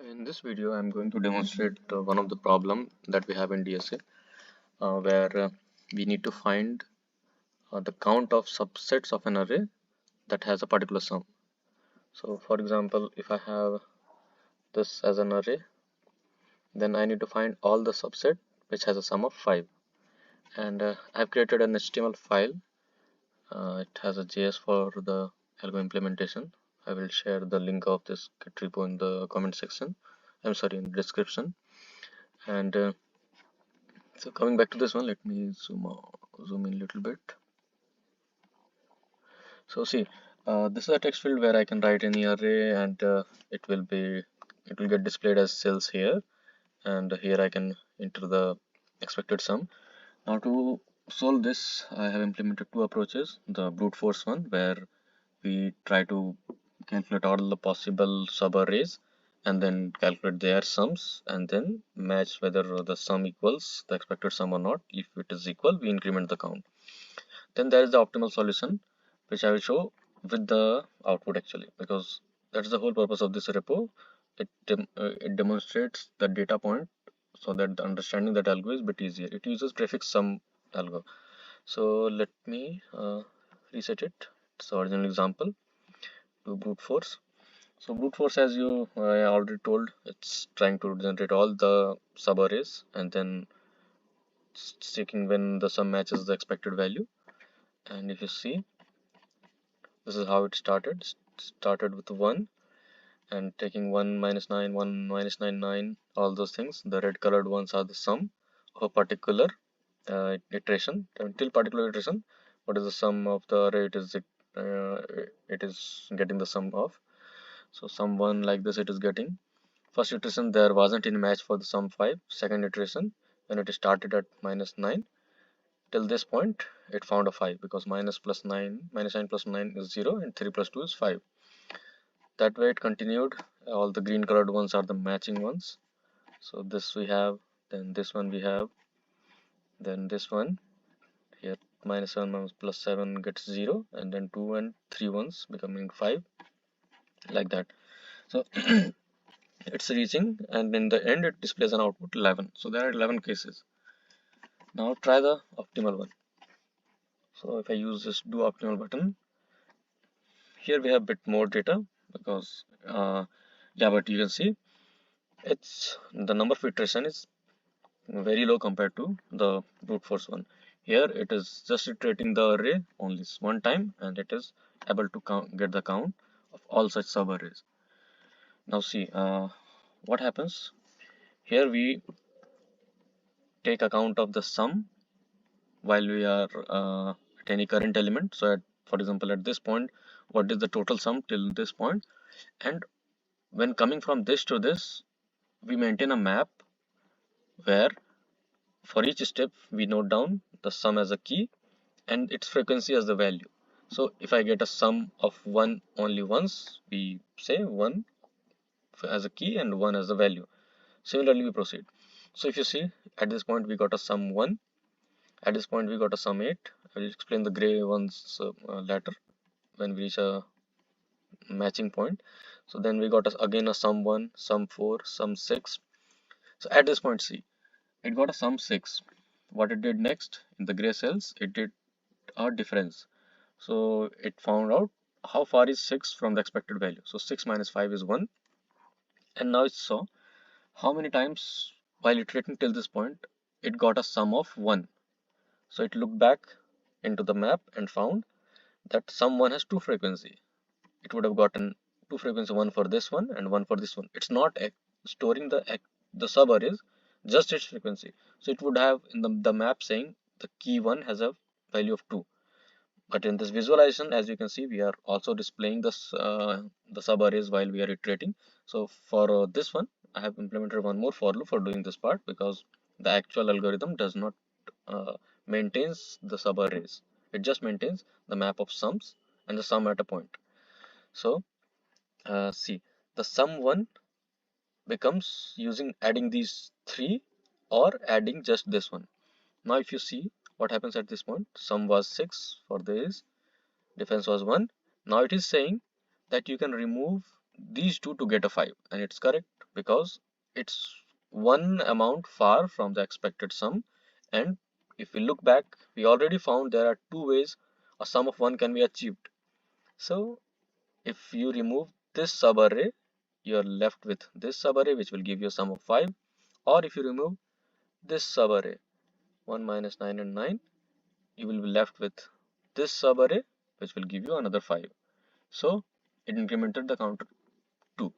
In this video, I'm going to demonstrate one of the problem that we have in DSA, where we need to find the count of subsets of an array that has a particular sum. So, for example, if I have this as an array, then I need to find all the subset which has a sum of 5. And I've created an HTML file. It has a JS for the algo implementation. I will share the link of this Git repo in the comment section. I'm sorry, in the description. And so coming back to this one, let me zoom in a little bit. So see, this is a text field where I can write any array, and it will get displayed as cells here, and here I can enter the expected sum. Now to solve this, I have implemented two approaches. The brute force one, where we try to calculate all the possible subarrays and then calculate their sums and then match whether the sum equals the expected sum or not. If it is equal, we increment the count. Then there is the optimal solution, which I will show with the output actually, because that's the whole purpose of this repo. It demonstrates the data point so that the understanding that algo is a bit easier. It uses prefix sum algo. So let me reset it. It's the original example to brute force. So brute force, as I already told, it's trying to generate all the subarrays and then checking when the sum matches the expected value. And if you see, this is how it started. Started with 1 and taking 1 minus 9, 1 minus 9, 9, all those things. The red colored ones are the sum of a particular iteration. Until particular iteration, what is the sum of the array? It is getting the sum of. So sum 1 like this it is getting. First iteration there wasn't any match for the sum 5. Second iteration, when it started at minus 9, till this point it found a 5, because minus 9 plus 9 is 0 and 3 plus 2 is 5. That way it continued. All the green colored ones are the matching ones. So this we have, then this one we have, then this one here. Minus 7 plus 7 gets 0, and then 2 and 3 ones becoming 5, like that. So it's reaching, and in the end it displays an output 11. So there are 11 cases. Now try the optimal one. So if I use this do optimal button, here we have a bit more data, because yeah, but you can see it's the number of iteration is very low compared to the brute force one. Here it is just iterating the array only one time, and it is able to get the count of all such subarrays. Now see what happens. Here we take account of the sum while we are at any current element. So for example, at this point, what is the total sum till this point, and when coming from this to this, we maintain a map where for each step we note down the sum as a key and its frequency as the value. So if I get a sum of 1 only once, we say 1 as a key and 1 as the value. Similarly we proceed. So if you see, at this point we got a sum 1, at this point we got a sum 8. I will explain the gray ones later when we reach a matching point. So then we got again a sum 1, sum 4, sum 6. So at this point, see, it got a sum 6. What it did next in the gray cells, it did a difference. So it found out how far is 6 from the expected value. So 6 minus 5 is 1. And now it saw how many times while iterating till this point it got a sum of 1. So it looked back into the map and found that sum 1 has two frequency. It would have gotten two frequency, one for this one and one for this one. It's not storing the subarrays, just its frequency. So it would have in the map saying the key 1 has a value of 2. But in this visualization, as you can see, we are also displaying the subarrays while we are iterating. So for this one, I have implemented one more for loop for doing this part, because the actual algorithm does not maintains the subarrays. It just maintains the map of sums and the sum at a point. So see, the sum 1 becomes using adding these 3 or adding just this one. Now if you see what happens at this point, sum was 6 for this, difference was 1. Now it is saying that you can remove these two to get a 5, and it's correct, because it's one amount far from the expected sum. And if we look back, we already found there are two ways a sum of 1 can be achieved. So if you remove this subarray, you're left with this subarray, which will give you a sum of 5. Or if you remove this subarray, 1 minus 9 and 9, you will be left with this subarray, which will give you another 5. So it incremented the counter 2.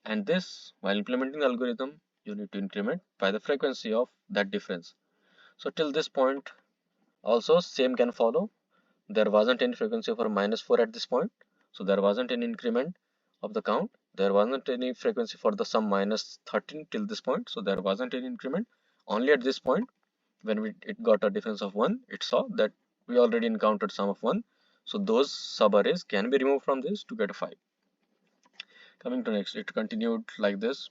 And this, while implementing the algorithm, you need to increment by the frequency of that difference. So till this point, also same can follow. There wasn't any frequency for -4 at this point, so there wasn't any increment of the count. There wasn't any frequency for the sum -13 till this point, so there wasn't any increment. Only at this point, when it got a difference of 1, it saw that we already encountered sum of 1, so those subarrays can be removed from this to get a 5. Coming to next, it continued like this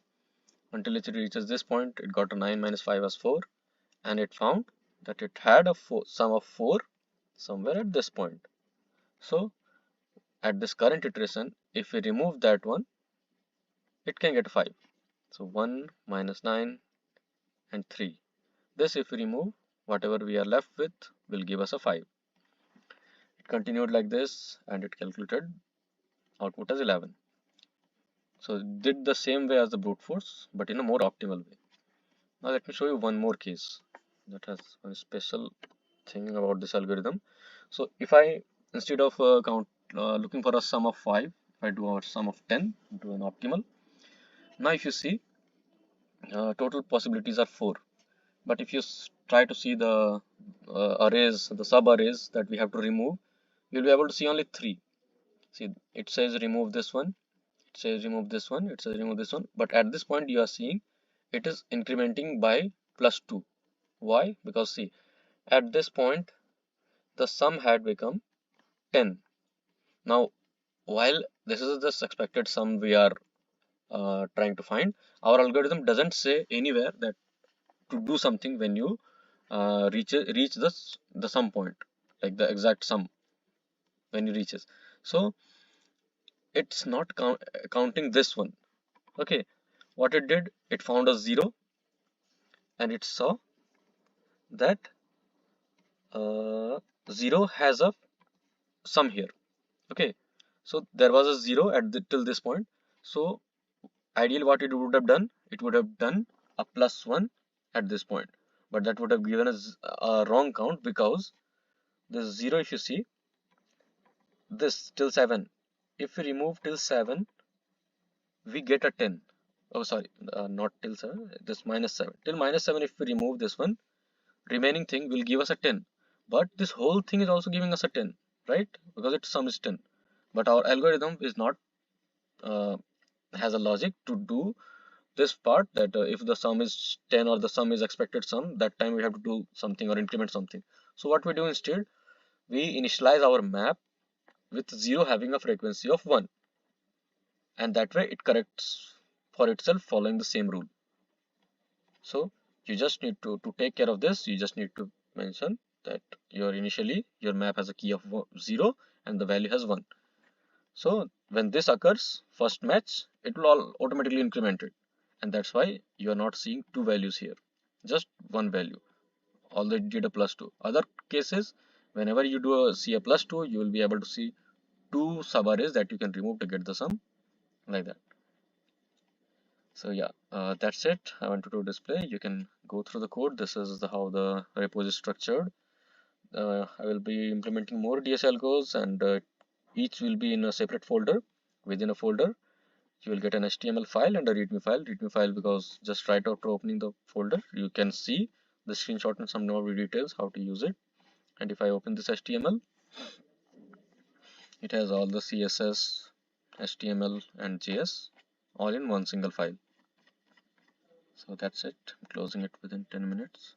until it reaches this point. It got a 9 minus 5 as 4, and it found that it had a sum of 4 somewhere at this point. So at this current iteration, if we remove that one, it can get 5. So 1 minus 9 and 3. This, if we remove, whatever we are left with will give us a 5. It continued like this and it calculated output as 11. So it did the same way as the brute force, but in a more optimal way. Now let me show you one more case that has one special thing about this algorithm. So if I, instead of looking for a sum of 5, if I do a sum of 10 into an optimal, now if you see, total possibilities are 4. But if you try to see the arrays, the sub arrays that we have to remove, you'll be able to see only 3. See, it says remove this one, it says remove this one, it says remove this one, but at this point you are seeing it is incrementing by +2. Why? Because see, at this point the sum had become 10. Now while this is the expected sum we are trying to find, our algorithm doesn't say anywhere that to do something when you reach the sum point, like the exact sum when you reaches. So it's not counting this one. Okay, what it did, it found a 0 and it saw that 0 has a sum here. Okay, so there was a 0 at till this point. So ideally what it would have done, it would have done a +1 at this point, but that would have given us a wrong count, because this 0, if you see this till 7, if we remove till 7, we get a 10. Oh sorry, not till 7, this -7. Till -7, if we remove this one, remaining thing will give us a 10. But this whole thing is also giving us a 10, right? Because its sum is 10. But our algorithm is not uh, has a logic to do this part, that if the sum is 10 or the sum is expected sum, that time we have to do something or increment something. So what we do instead, we initialize our map with 0 having a frequency of 1, and that way it corrects for itself following the same rule. So you just need to take care of this, you just need to mention that initially your map has a key of 0 and the value has 1. So when this occurs, first match, it will all automatically increment it, and that's why you are not seeing two values here, just one value, although it did a +2. Other cases, whenever you see a +2, you will be able to see two subarrays that you can remove to get the sum, like that. So yeah, that's it. I wanted to display. You can go through the code. This is how the repo is structured. I will be implementing more DSA algos, and each will be in a separate folder. Within a folder, you will get an HTML file and a README file. README file because just right after opening the folder, you can see the screenshot and some more details how to use it. And if I open this HTML, it has all the CSS, HTML, and JS all in one single file. So that's it. I'm closing it within 10 minutes.